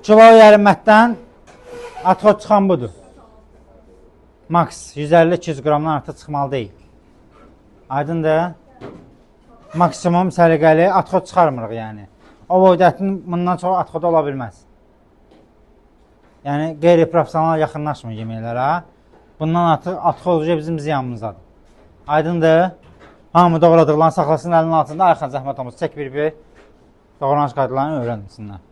Kilo yarımətdən atxod çıxan budur. Max 150-200 qramdan artıq çıxmalı deyil. Aydındır. Maksimum səliqəli atxod çıxarmırıq yəni. O boyda ətin bundan çox atxod ola bilməz. Yəni qeyri-profesional yaxınlaşmır yeməklərə. Bundan artıq atxod bizim ziyanımızdadır. Aydındır. Hamı doğradıqlarını saxlasın əlinin altında. Ayxan zəhmət olmaz. Çək bir doğranış qaydalarını öyrənsinlər.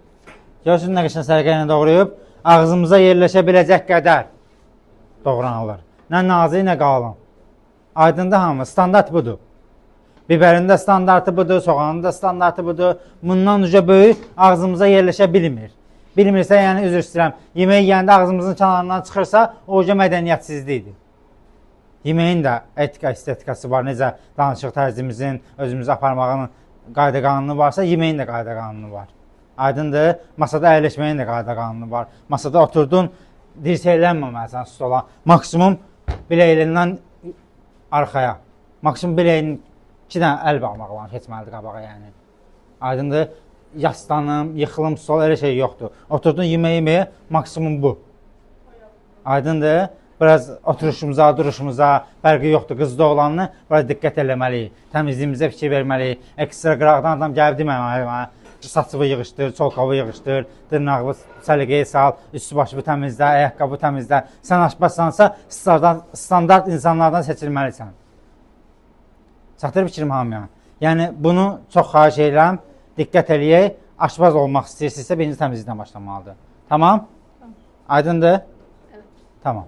Görürsünüz nə qəşəng səliqə ilə doğrayıb ağzımıza yerləşə biləcək qədər doğranılır. Nə nazik, nə qalın. Aydındır hamı. Standart budur. Bibərin də standartı budur, soğanın da standartı budur. Bundan uca böyük ağzımıza yerləşə bilmir. Bilmirsə, yəni üzr istəyirəm. Yemək yeyəndə ağzımızın kənarından çıxırsa, o uca mədəniyyətsizlikdir. Yeməyin də etika, estetikası var. Necə danışıq tərzimizin, özümüzü aparmağının qayda qanunu varsa, yeməyin də qayda qanunu var. Aydındır. Masada əyləşməyin də qayda qanunu var. Masada oturdun, dirsəklənməməlisən stola. Maksimum biləyindən arxaya. Maksimum biləyin 2 dənə əl bağmaqla keçməlidir qabağa yəni. Aydındır. Yaslanım, yıxılım, stol, elə şey yoxdur. Oturdun yeməyə, maksimum bu. Aydındır. Biraz oturuşumuza, duruşumuza fərqi yoxdur. Qızda olanını biraz diqqət eləməliyik. Təmizliyimizə fikir verməliyik. Ekstra qıraqdan adam gəlib deməməli. Saçıvı yığışdır, çolkavı yığışdır, dırnağını səliqəyə sal, üstü başı təmizlə, ayaqqabı təmizlə. Sən aşbazsansa standart insanlardan seçilməlisən. Çatır fikrim hamıya. Yəni bunu çox xahiş edirəm. Diqqət eləyək. Aşbaz olmaq istəyirsinizsə birinci təmizlikdən başlamalıdır. Tamam? Aydındır? Evet. Tamam.